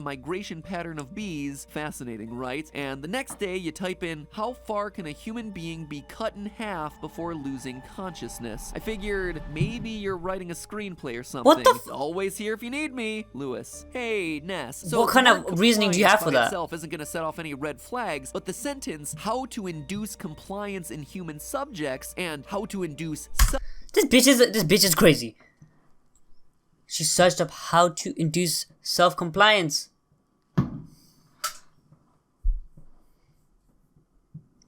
migration pattern of bees. Fascinating, right? And the next day, you type in, how far can a human being be cut in half before losing consciousness? I figured maybe you're writing a screenplay or something. What the Always here if you need me, Lewis. Hey, Ness. So what kind of reasoning do you have for that? Itself isn't going to set off any red flags, but the sentence, how to induce compliance in human subjects and how to induce... This bitch is crazy. She searched up how to induce self-compliance.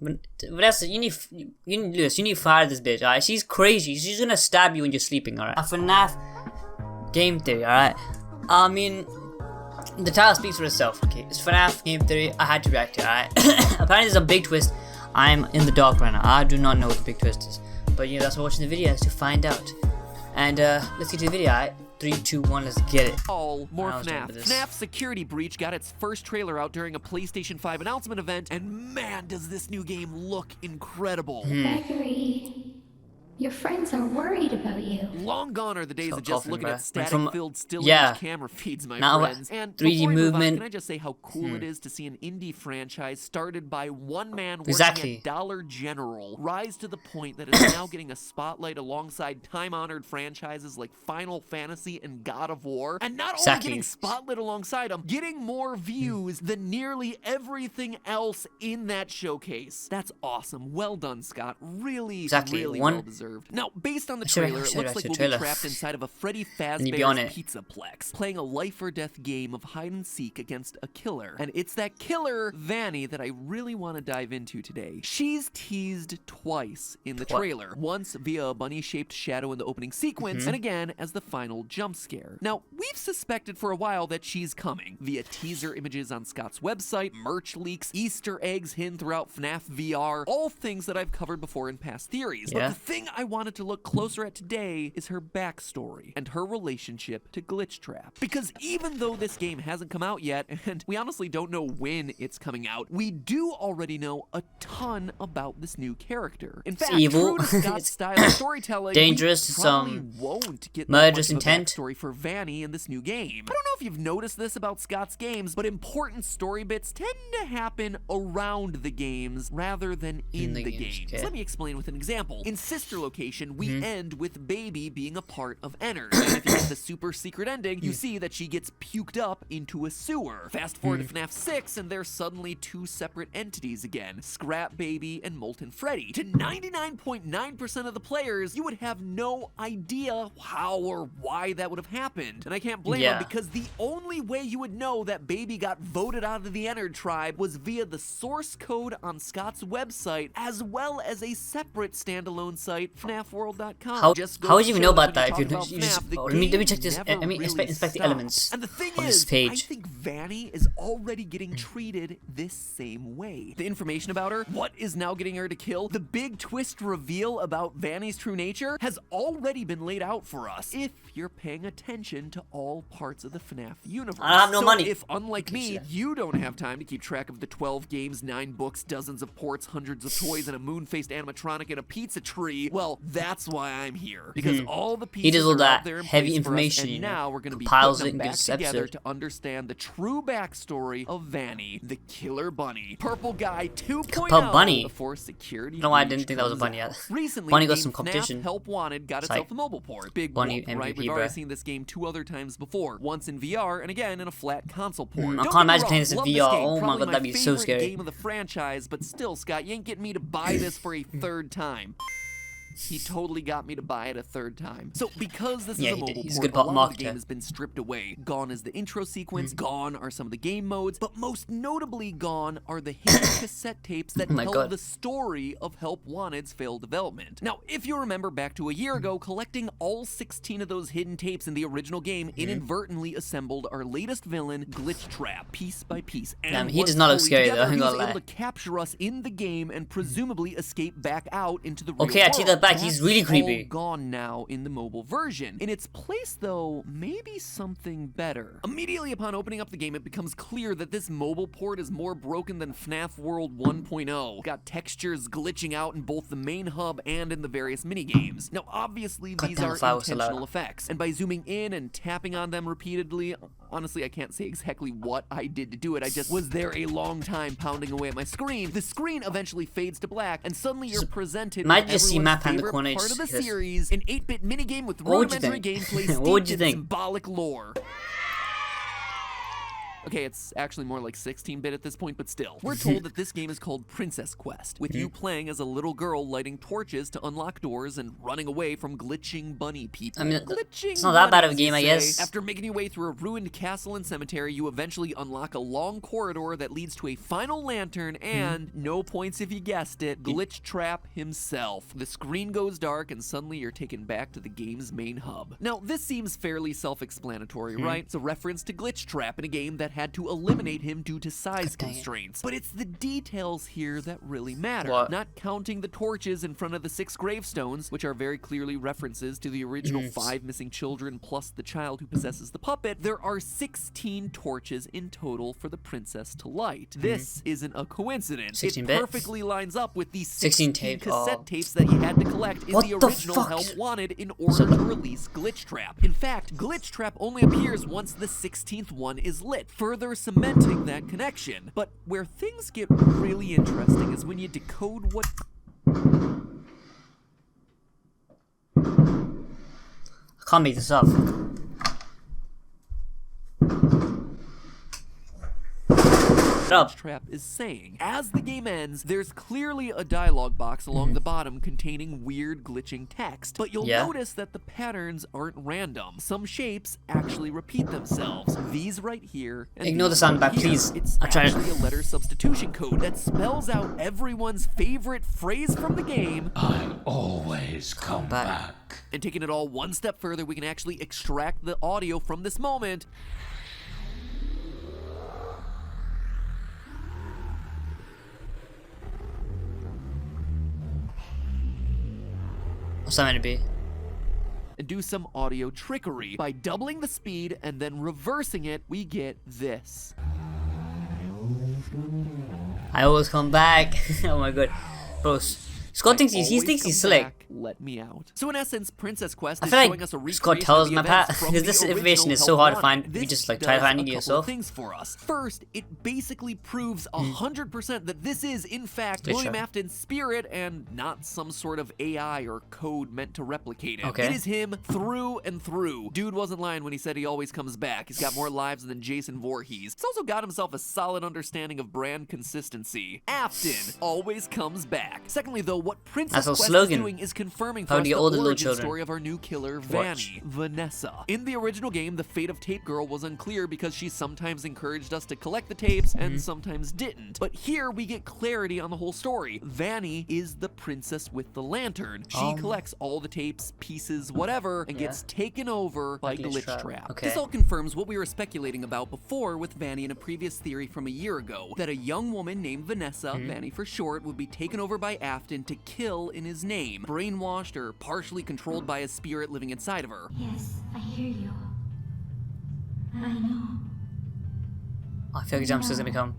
Vanessa, you need to fire this bitch, alright? She's crazy. She's gonna stab you when you're sleeping, alright? A FNAF game theory, alright? I mean, the title speaks for itself, okay? It's FNAF game theory. I had to react to it, alright? Apparently there's a big twist. I'm in the dark right now. I do not know what the big twist is. But you know, that's why watching the video is to find out. And let's get to the video, alright? 3, 2, 1, let's get it. More FNAF. FNAF Security Breach got its first trailer out during a PlayStation 5 announcement event, and man, does this new game look incredible. Gregory, your friends are worried about you. Long gone are the days of just looking at static-filled still image camera feeds, my friends. And 3D movement. Can I just say how cool it is to see an indie franchise started by one man working at Dollar General rise to the point that it's now getting a spotlight alongside time-honored franchises like Final Fantasy and God of War, and not only getting spotlight alongside them, getting more views than nearly everything else in that showcase. That's awesome. Well done, Scott. Really well deserved. Now, based on the trailer, it looks like we'll be trapped inside of a Freddy Fazbear's Pizzaplex, playing a life-or-death game of hide-and-seek against a killer. And it's that killer, Vanny, that I really want to dive into today. She's teased twice in the trailer. Once via a bunny-shaped shadow in the opening sequence, and again as the final jump scare. Now, we've suspected for a while that she's coming, via teaser images on Scott's website, merch leaks, Easter eggs hidden throughout FNAF VR, all things that I've covered before in past theories. But the thing I wanted to look closer at today is her backstory and her relationship to Glitchtrap. Because even though this game hasn't come out yet, and we honestly don't know when it's coming out, we do already know a ton about this new character. In fact, true to Scott's style of storytelling, dangerous, we probably won't get murderous much intent. Of a backstory for Vanny in this new game. I don't know if you've noticed this about Scott's games, but important story bits tend to happen around the games rather than in the games. Let me explain with an example. In Sister Location, we end with Baby being a part of Ennard. And if you get the super secret ending, you see that she gets puked up into a sewer. Fast forward to FNAF 6, and they're suddenly two separate entities again, Scrap Baby and Molten Freddy. To 99.9% of the players, you would have no idea how or why that would have happened. And I can't blame them, because the only way you would know that Baby got voted out of the Ennard tribe was via the source code on Scott's website, as well as a separate standalone site, FNAFworld.com. How would you even know about that if you just let me check this. Let me inspect the elements and the thing of is, this page. I think Vanny is already getting treated this same way. The information about her, what is now getting her to kill, the big twist reveal about Vanny's true nature has already been laid out for us if you're paying attention to all parts of the FNAF universe. I have no money. If, unlike me, you don't have time to keep track of the 12 games, 9 books, dozens of ports, hundreds of toys, and a moon-faced animatronic and a pizza tree, well, that's why I'm here. Because all the pieces are out there in heavy place information, for us, and now we're going to be compiles putting them it back together to understand the true backstory of Vanny, the Killer Bunny. Purple Guy 2.0 Bunny. Before Security No, I didn't think that was a bunny yet. Recently, Bunny got some competition. FNAF Help Wanted got itself a mobile port. Big Bunny whoop, right? MVP, We've already seen this game 2 other times before. Once in VR, and again in a flat console port. I can't imagine playing this in VR. Oh my god, that'd be so scary. Game of the franchise, but still, Scott, you ain't getting me to buy this for a third time. He totally got me to buy it a third time. So because this is a mobile port, a lot of the game has been stripped away. Gone is the intro sequence, gone are some of the game modes, but most notably gone are the hidden cassette tapes that tell the story of Help Wanted's failed development. Now, if you remember back to a year ago, collecting all 16 of those hidden tapes in the original game inadvertently assembled our latest villain, Glitchtrap, piece by piece. And he does not look scary though, he was able to capture us in the game and presumably escape back out into the real world. I take that back. He's really creepy. All gone now in the mobile version. In its place, though, maybe something better. Immediately upon opening up the game, it becomes clear that this mobile port is more broken than FNAF World 1.0. Got textures glitching out in both the main hub and in the various minigames. Now, obviously, these are intentional effects, and by zooming in and tapping on them repeatedly, honestly, I can't say exactly what I did to do it. I just was there a long time pounding away at my screen. The screen eventually fades to black, and suddenly you're presented might with just see everyone's map in the favorite corner, part of the just- series, an 8-bit minigame with What would you rudimentary think? gameplay What would steeped you in think? symbolic lore. Okay, it's actually more like 16-bit at this point, but still. We're told that this game is called Princess Quest, with you playing as a little girl lighting torches to unlock doors and running away from glitching bunny people. I mean, Glitching it's not that bad of a bunnies, you game, I say. guess. After making your way through a ruined castle and cemetery, you eventually unlock a long corridor that leads to a final lantern and, no points if you guessed it, Glitch Trap himself. The screen goes dark and suddenly you're taken back to the game's main hub. Now, this seems fairly self-explanatory, right? It's a reference to Glitch Trap in a game that had to eliminate him due to size dang it. constraints. But it's the details here that really matter. What? Not counting the torches in front of the 6 gravestones, which are very clearly references to the original 5 missing children plus the child who possesses the puppet. There are 16 torches in total for the princess to light. This isn't a coincidence. 16 It bit? perfectly lines up with the 16 16 tape. cassette Oh. tapes that you had to collect in What the the original fuck? Help Wanted in order to release Glitch Trap. In fact, Glitch Trap only appears once the 16th one is lit, further cementing that connection. But where things get really interesting is when you decode what... I can't make this up. Glitch Trap is saying. As the game ends, there's clearly a dialogue box along the bottom containing weird glitching text, but you'll notice that the patterns aren't random. Some shapes actually repeat themselves. These right here and Ignore the these sound right back, here. please. It's I tried. actually a letter substitution code that spells out everyone's favorite phrase from the game. I'll always come back. And taking it all one step further, we can actually extract the audio from this moment. What's that meant to be? And do some audio trickery. By doubling the speed and then reversing it, we get this. I always come back. Oh my god. Bro, Scott thinks he Always thinks he's come slick. back, let me out. So in essence, Princess Quest I is feel like showing us a Scott recreation tells of the my events pat, from because the this information original is so Help hard to Wanted. find. You This just like try does finding a it couple yourself. things for us. First, it basically proves 100% that this is in fact Glitch William Trap. Afton's spirit and not some sort of AI or code meant to replicate him. Okay. It is him through and through. Dude wasn't lying when he said he always comes back. He's got more lives than Jason Voorhees. He's also got himself a solid understanding of brand consistency. Afton always comes back. Secondly, though, what Princess That's a Quest slogan. is doing is confirming for How us do the you all the little origin children story of our new killer, watch? Vanny, Vanessa. In the original game, the fate of Tape Girl was unclear because she sometimes encouraged us to collect the tapes and sometimes didn't. But here we get clarity on the whole story. Vanny is the princess with the lantern. She collects all the tapes, pieces, whatever, and gets taken over by Glitch Glitch Trap. Trap. Okay. This all confirms what we were speculating about before with Vanny in a previous theory from a year ago, that a young woman named Vanessa, Vanny for short, would be taken over by Afton to kill in his name, brainwashed or partially controlled by a spirit living inside of her. Yes, I hear you. I know. I feel like Jumpster's gonna come.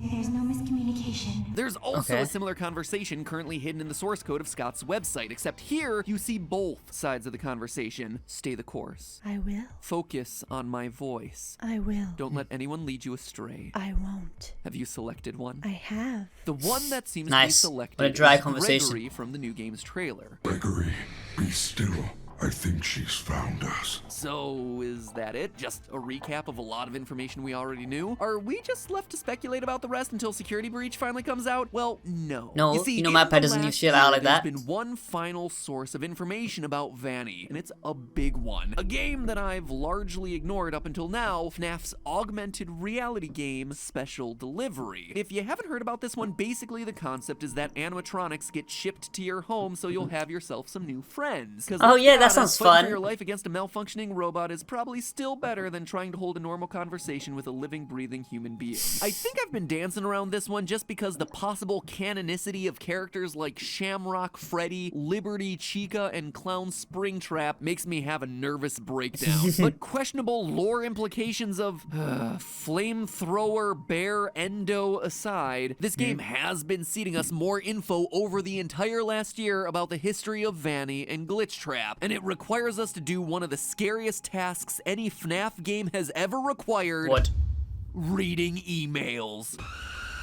There's no miscommunication. There's also Okay. a similar conversation currently hidden in the source code of Scott's website, except here you see both sides of the conversation. Stay the course. I will. Focus on my voice. I will. Don't let anyone lead you astray. I won't. Have you selected one? I have. The one that seems Nice. to be selected What a dry is conversation. Gregory from the new game's trailer. Gregory, be still. I think she's found us. So, is that it? Just a recap of a lot of information we already knew? Are we just left to speculate about the rest until Security Breach finally comes out? Well, no. No, you see, you know in Matpat the doesn't leave last shit out year, like that. There's been one final source of information about Vanny, and it's a big one. A game that I've largely ignored up until now, FNAF's augmented reality game, Special Delivery. If you haven't heard about this one, basically the concept is that animatronics get shipped to your home so you'll have yourself some new friends. 'Cause Oh let's yeah, be that honest, sounds fighting fun. for your life against a malfunctioning robot is probably still better than trying to hold a normal conversation with a living, breathing human being. I think I've been dancing around this one just because the possible canonicity of characters like Shamrock Freddy, Liberty Chica, and Clown Springtrap makes me have a nervous breakdown. But questionable lore implications of flamethrower bear endo aside, this game has been seeding us more info over the entire last year about the history of Vanny and Glitch Trap, and it It requires us to do one of the scariest tasks any FNAF game has ever required. What? Reading emails.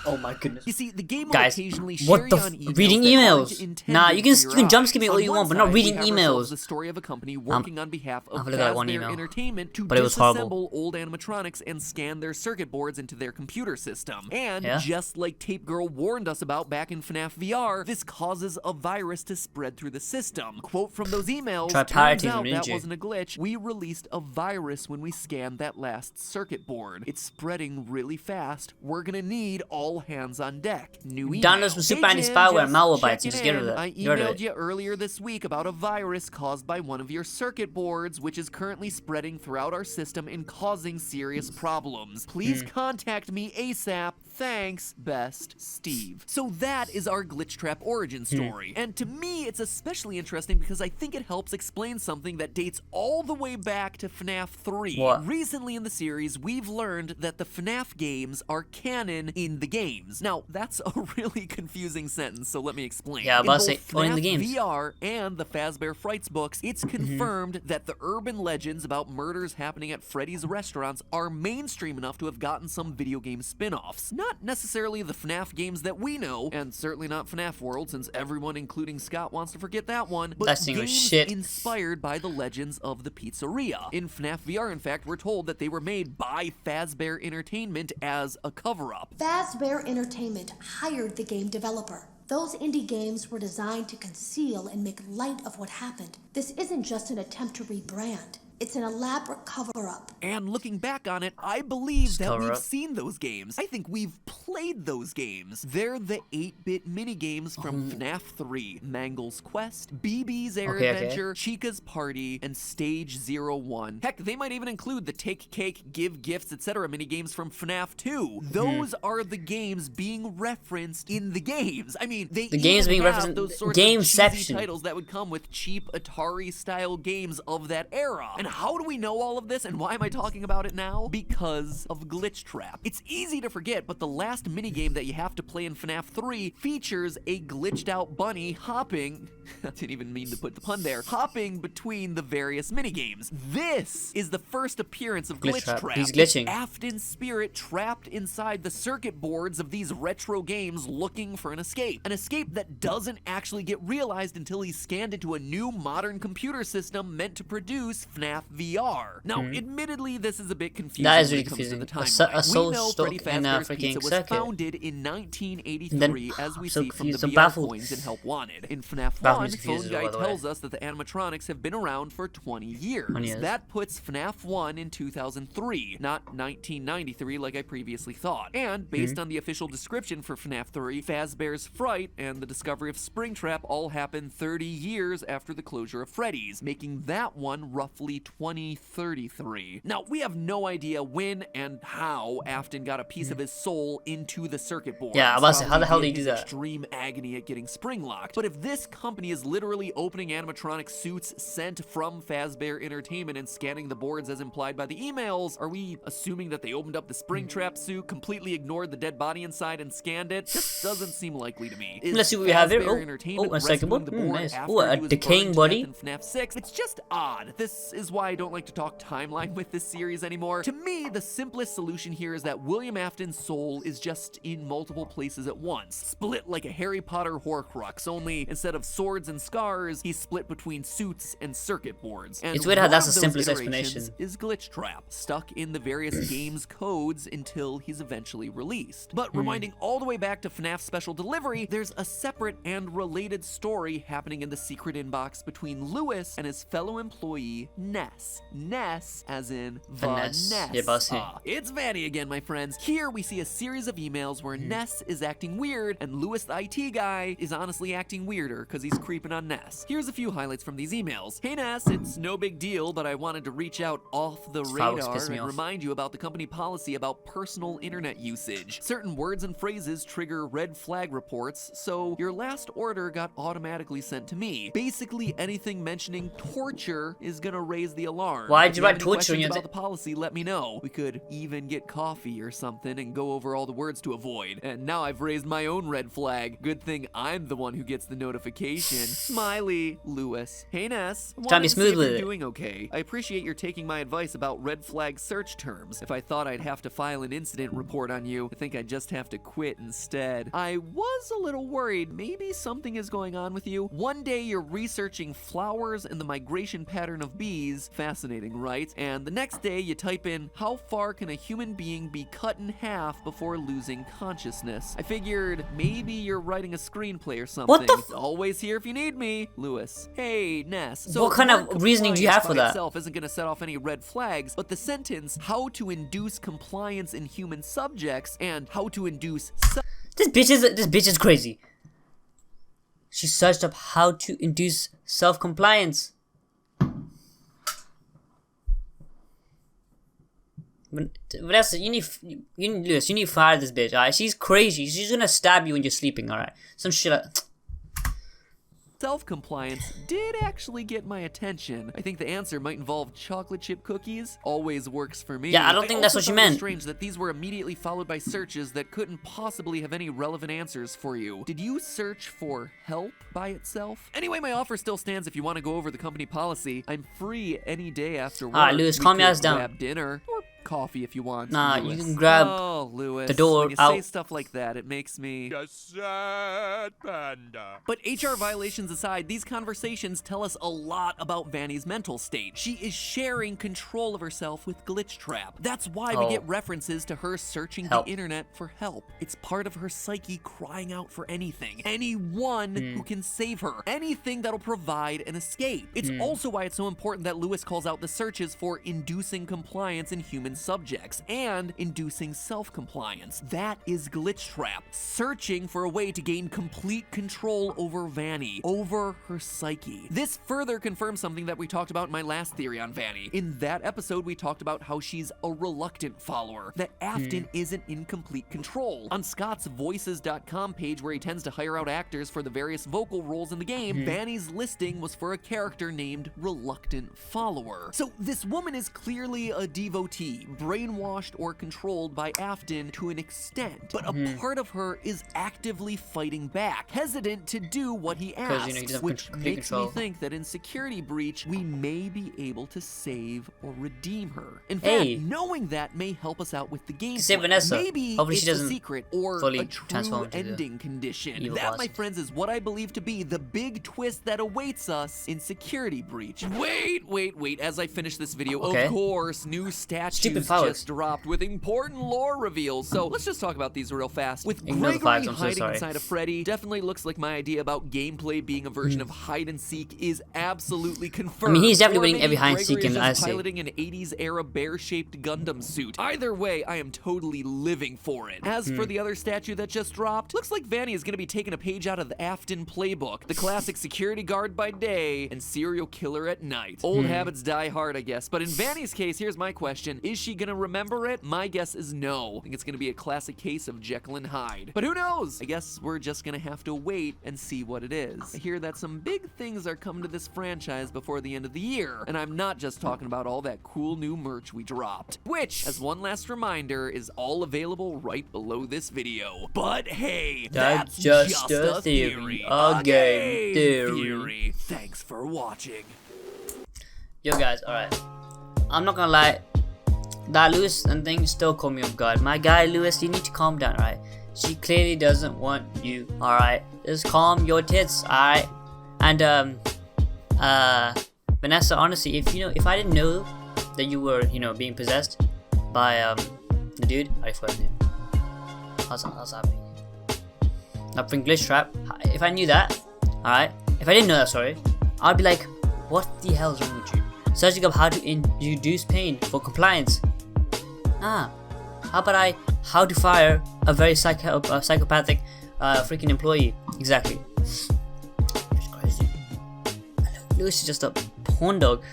Oh my goodness. You see, the game will Guys, occasionally share what the you on emails reading that emails? aren't intended Nah, you can for your jump skip eyes. me all you On want, but one not side, reading we have ourselves emails. the story of a company working on behalf of I've looked at that one Fazbear email, Entertainment to but it was horrible. disassemble old animatronics and scan their circuit boards into their computer system. And Yeah? just like Tape Girl warned us about back in FNAF VR, this causes a virus to spread through the system. Quote from those emails, Try turns pirating them, out didn't that you? wasn't a glitch. We released a virus when we scanned that last circuit board. It's spreading really fast. We're gonna need all hands on deck. New email. Download some super Hey, anti Jim, spyware and just malware checking just get rid of in. that. I Get rid of emailed it. you earlier this week about a virus caused by one of your circuit boards, which is currently spreading throughout our system and causing serious problems. Please contact me ASAP. Thanks, best, Steve. So that is our Glitch Trap origin story. And to me, it's especially interesting because I think it helps explain something that dates all the way back to FNAF 3. What? Recently in the series, we've learned that the FNAF games are canon in the games. Now, that's a really confusing sentence, so let me explain. Yeah, in but I both say, oh, in the FNAF games. VR and the Fazbear Frights books, it's confirmed that the urban legends about murders happening at Freddy's restaurants are mainstream enough to have gotten some video game spin-offs. Not necessarily the FNAF games that we know, and certainly not FNAF World, since everyone, including Scott, wants to forget that one, but That thing was games shit. inspired by the legends of the pizzeria. In FNAF VR, in fact, we're told that they were made by Fazbear Entertainment as a cover-up. Fazbear Entertainment hired the game developer. Those indie games were designed to conceal and make light of what happened. This isn't just an attempt to rebrand. It's an elaborate cover-up. And looking back on it, I believe that cover we've up. seen those games. I think we've played those games. They're the 8-bit mini-games from FNAF 3. Mangle's Quest, BB's Air Okay, Adventure, Chica's Party, and Stage 01. Heck, they might even include the Take Cake, Give Gifts, etc. mini-games from FNAF 2. Those are the games being referenced in the games. I mean, they The games being have referenced- those sorts of Gameception. cheesy titles that would come with cheap Atari-style games of that era. And how do we know all of this, and why am I talking about it now? Because of Glitch Trap. It's easy to forget, but the last minigame that you have to play in FNAF 3 features a glitched out bunny hopping, I didn't even mean to put the pun there, hopping between the various minigames. This is the first appearance of Glitch Glitch Trap. Trap. He's glitching. It's Afton's spirit trapped inside the circuit boards of these retro games looking for an escape. An escape that doesn't actually get realized until he's scanned into a new modern computer system meant to produce FNAF VR. Now, admittedly, this is a bit confusing That is when really it comes to the confusing. timeline. A soul We know stuck Freddy in a Fazbear's freaking Pizza was circuit. founded in 1983, Then- as we I'm so see from the confused, I'm VR baffled. coins in Help Wanted. In FNAF Baffled 1, is confused Phone as Guy well, by the way. tells us that the animatronics have been around for 20 years. 20 years. That puts FNAF 1 in 2003, not 1993 like I previously thought. And based on the official description for FNAF 3, Fazbear's Fright and the discovery of Springtrap all happened 30 years after the closure of Freddy's, making that one roughly 2033. Now, we have no idea when and how Afton got a piece of his soul into the circuit board. Yeah, I was about to say, how the hell Probably did he in do his that? Extreme agony at getting spring locked. But if this company is literally opening animatronic suits sent from Fazbear Entertainment and scanning the boards as implied by the emails, are we assuming that they opened up the Springtrap suit, completely ignored the dead body inside, and scanned it? Just doesn't seem likely to me. Is Let's see what we have here. Fazbear Oh, Entertainment a second rescuing one. the board Nice. after Oh, a he was decaying burned to body. death in FNAF 6? It's just odd. This is why I don't like to talk timeline with this series anymore. To me, the simplest solution here is that William Afton's soul is just in multiple places at once, split like a Harry Potter Horcrux, only instead of swords and scars, he's split between suits and circuit boards. And It's weird how one that's of the those simplest iterations explanation. is Glitch Trap, stuck in the various games codes until he's eventually released. But rewinding all the way back to FNAF Special Delivery, there's a separate and related story happening in the secret inbox between Lewis and his fellow employee, Ness. Ness, as in Vanessa. Yeah, boss, yeah. It's Vanny again, my friends. Here we see a series of emails where Ness is acting weird, and Lewis, the IT guy, is honestly acting weirder because he's creeping on Ness. Here's a few highlights from these emails. Hey Ness, it's no big deal, but I wanted to reach out off the File was radar pissing me and off. remind you about the company policy about personal internet usage. Certain words and phrases trigger red flag reports, so your last order got automatically sent to me. Basically, anything mentioning torture is gonna raise the alarm. Why'd If you have write any torture questions in your about the policy, let me know. We could even get coffee or something and go over all the words to avoid. And now I've raised my own red flag. Good thing I'm the one who gets the notification. Smiley, Lewis. Hey Ness, Trying to be smooth with you're it. doing okay. I appreciate your taking my advice about red flag search terms. If I thought I'd have to file an incident report on you, I think I'd just have to quit instead. I was a little worried maybe something is going on with you. One day you're researching flowers and the migration pattern of bees. Fascinating, right? And the next day you type in, how far can a human being be cut in half before losing consciousness? I figured maybe you're writing a screenplay or something. What the Always here if you need me. Lewis. Hey, Ness. So What kind of word reasoning do you have for compliance by that? itself isn't going to set off any red flags, but the sentence, how to induce compliance in human subjects and how to induce This bitch is crazy. She searched up how to induce self-compliance. Vanessa, Lewis, you need to fire this bitch, alright? She's crazy. She's gonna stab you when you're sleeping, alright? Some shit like... self-compliance did actually get my attention. I think the answer might involve chocolate chip cookies. Always works for me. Yeah, I don't think that's what she also thought it was meant. strange that these were immediately followed by searches that couldn't possibly have any relevant answers for you. Did you search for help by itself? Anyway, my offer still stands if you want to go over the company policy. I'm free any day after work. Alright, Lewis, We calm your could ass down. grab dinner or coffee if you want. Nah, Lewis. you can grab oh, Lewis, the door when you out. say stuff like that, it makes me A sad panda. But HR violations aside, these conversations tell us a lot about Vanny's mental state. She is sharing control of herself with Glitchtrap. That's why we Oh. get references to her searching Help. the internet for help. It's part of her psyche crying out for anything. Anyone who can save her. Anything that'll provide an escape. It's also why it's so important that Lewis calls out the searches for inducing compliance in human subjects and inducing self-compliance. That is Glitchtrap, searching for a way to gain complete control over Vanny, over her psyche. This further confirms something that we talked about in my last theory on Vanny. In that episode, we talked about how she's a reluctant follower, that Afton isn't in complete control. On Scott's Voices.com page, where he tends to hire out actors for the various vocal roles in the game, Vanny's listing was for a character named Reluctant Follower. So this woman is clearly a devotee, brainwashed or controlled by Afton to an extent, but a part of her is actively fighting back, hesitant to do what he asks, he doesn't have which complete makes control. me think that in Security Breach, we may be able to save or redeem her. In Hey. fact, knowing that may help us out with the game. Save Vanessa. Maybe Hopefully it's she a doesn't secret or fully a true transform into the ending condition. evil That, boss. my friends, is what I believe to be the big twist that awaits us in Security Breach. Wait, as I finish this video, Okay. of course, new statues Stupid flowers. just dropped with important lore reveals, so let's just talk about these real fast. With Ignore the Gregory flags, I'm so hiding sorry. inside of Freddy, definitely looks like my idea about gameplay being a version of hide and seek is absolutely confirmed. I mean, he's definitely Or winning maybe every hide and seek Gregory is in just I see. piloting an 80s era bear-shaped Gundam suit. Either way, I am totally living for it. As for the other statue that just dropped, looks like Vanny is gonna be taking a page out of the Afton playbook. The classic security guard by day and serial killer at night. Old habits die hard, I guess. But in Vanny's case, here's my question. Is she gonna remember it? My guess is no. I think it's gonna be a classic case of Jekyll and Hyde. But who knows? I guess we're just gonna have to wait and see what it is. I hear that some big things are coming to this franchise before the end of the year. And I'm not just talking about all that cool new merch we dropped. Which, as one last reminder, is all available right below this video. But hey, that's just a theory. A game theory. Thanks for watching. Yo guys, alright. I'm not gonna lie. That Lewis and thing still caught me off guard. My guy Lewis, you need to calm down, alright? She clearly doesn't want you, alright? Just calm your tits, alright? And Vanessa, honestly, if I didn't know that you were, being possessed by the dude, I forgot his name. How's happening? Not from Glitchtrap. If I knew that, alright? If I didn't know that, sorry, I'd be like, what the hell is wrong with you? Searching up how to induce pain for compliance. How about how to fire a very psychopathic freaking employee? Exactly. It's crazy. Lewis is just a porn dog.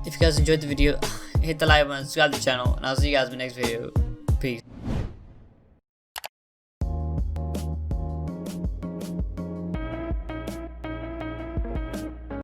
If you guys enjoyed the video, hit the like button, subscribe to the channel, and I'll see you guys in the next video. Peace.